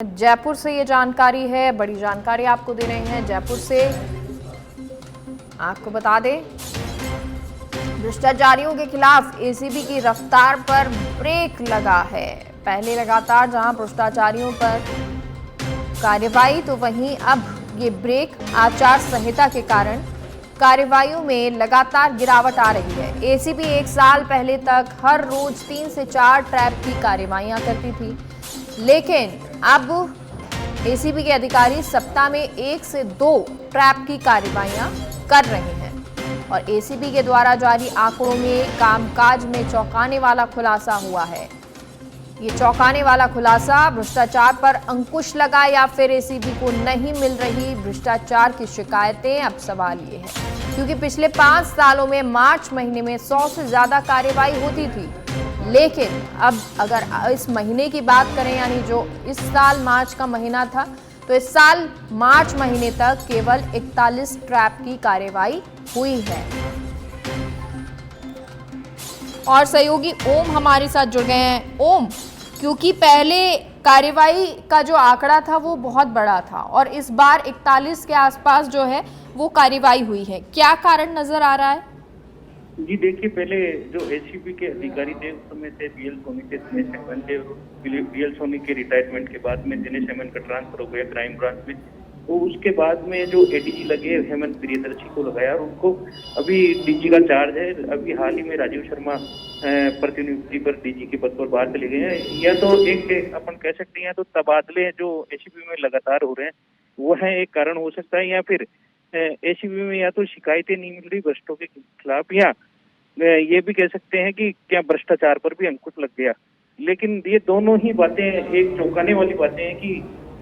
जयपुर से ये जानकारी है, बड़ी जानकारी आपको दे रहे हैं जयपुर से। आपको बता दें, भ्रष्टाचारियों के खिलाफ एसीबी की रफ्तार पर ब्रेक लगा है। पहले लगातार जहां भ्रष्टाचारियों पर कार्रवाई, तो वहीं अब ये ब्रेक आचार संहिता के कारण कार्रवाइयों में लगातार गिरावट आ रही है। एसीबी एक साल पहले तक हर रोज 3 से 4 ट्रैप की कार्रवाइयां करती थी, लेकिन अब एसीबी के अधिकारी सप्ताह में 1 से 2 ट्रैप की कार्रवाइयां कर रहे हैं। और एसीबी के द्वारा जारी आंकड़ों में कामकाज में चौंकाने वाला खुलासा हुआ है। ये चौंकाने वाला खुलासा, भ्रष्टाचार पर अंकुश लगा या फिर एसीबी को नहीं मिल रही भ्रष्टाचार की शिकायतें। अब सवाल ये है, क्योंकि पिछले 5 सालों में मार्च महीने में 100 से ज्यादा कार्रवाई होती थी, लेकिन अब अगर इस महीने की बात करें, यानी जो इस साल मार्च का महीना था, तो इस साल मार्च महीने तक केवल 41 ट्रैप की कार्रवाई हुई है। और सहयोगी ओम हमारे साथ जुड़ गए हैं। ओम, क्योंकि पहले कार्रवाई का जो आंकड़ा था वो बहुत बड़ा था और इस बार 41 के आसपास जो है वो कार्रवाई हुई है, क्या कारण नजर आ रहा है? जी देखिए, पहले जो एसीबी के अधिकारी थे उस समय थे बीएल सोनी थे, दिनेश हेमन थे। बीएल सोनी के रिटायरमेंट के बाद में दिनेश हेमन का ट्रांसफर हो गया क्राइम ब्रांच में। तो उसके बाद में जो एडीजी लगे, हेमंत प्रियदर्शी को लगाया और उनको अभी डीजी का चार्ज है। अभी हाल ही में राजीव शर्मा प्रतिनियुक्ति पर डीजी के पद पर बाहर चले गए हैं। या तो एक अपन कह सकते हैं, या तो तबादले जो एसीबी में लगातार हो रहे हैं वो है एक कारण हो सकता है, या फिर एसीबी में या तो शिकायतें नहीं मिल रही भ्रष्टों के खिलाफ, या ये भी कह सकते हैं कि क्या भ्रष्टाचार पर भी अंकुश लग गया। लेकिन ये दोनों ही बातें एक चौंकाने वाली बातें हैं कि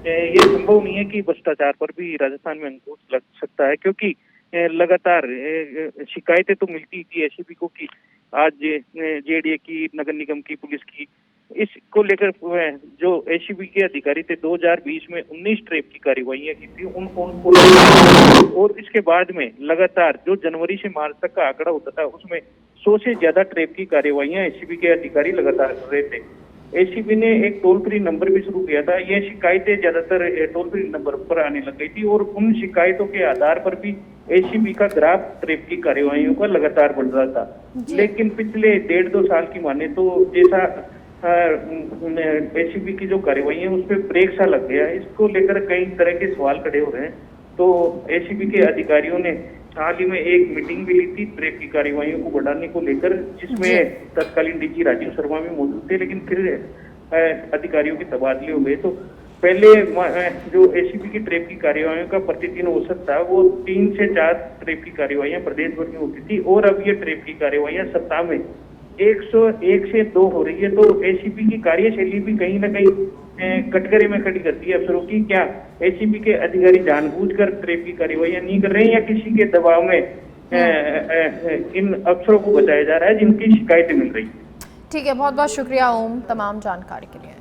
ये संभव नहीं है कि भ्रष्टाचार पर भी राजस्थान में अंकुश लग सकता है, क्योंकि लगातार शिकायतें तो मिलती थी एसीबी को कि आज जेडीए की, नगर निगम की, पुलिस की, इसको लेकर जो एसीबी के अधिकारी थे 2020 में 19 ट्रेप की कार्रवाइयां की थी उनको, और इसके बाद में लगातार जो जनवरी से मार्च तक का आंकड़ा होता था उसमें 100 से ज्यादा ट्रेप की कार्रवाइयां एसीबी के अधिकारी लगातार कर रहे थे। एसीबी ने एक टोल फ्री नंबर भी शुरू किया था। ये शिकायतें ज्यादातर टोल फ्री नंबर पर आने लग गई थी और उन शिकायतों के आधार पर भी एसीबी का ग्राफ ट्रेप की कार्रवाइयों का लगातार बढ़ रहा था। लेकिन पिछले 1.5-2 साल की माने तो जैसा एसीबी की जो कार्रवाई है उस पर ब्रेक सा लग गया। इसको लेकर कई तरह के सवाल खड़े हो रहे हैं। तो एसीबी के अधिकारियों ने हाल ही में एक मीटिंग भी ली थी ट्रेप की कार्रवाइयों को बढ़ाने को लेकर, जिसमें तत्कालीन डीजी राजीव शर्मा भी मौजूद थे, लेकिन फिर अधिकारियों के तबादले हो गए। तो पहले जो एसीबी की ट्रेप की कार्रवाइयों का प्रतिदिन औसत था वो 3 से 4 ट्रेप की कार्रवाइयां प्रदेश भर में होती थी, और अब ये ट्रेप की कार्रवाइयां सप्ताह में 101 से 2 हो रही है। तो एसीबी की कार्यशैली भी कहीं ना कहीं कटघरे में खड़ी करती है अफसरों की। क्या एसीबी के अधिकारी जानबूझकर ट्रेप की कार्रवाइयां नहीं कर रहे हैं, या किसी के दबाव में इन अफसरों को बचाया जा रहा है जिनकी शिकायतें मिल रही है? ठीक है, बहुत बहुत शुक्रिया ओम तमाम जानकारी के लिए।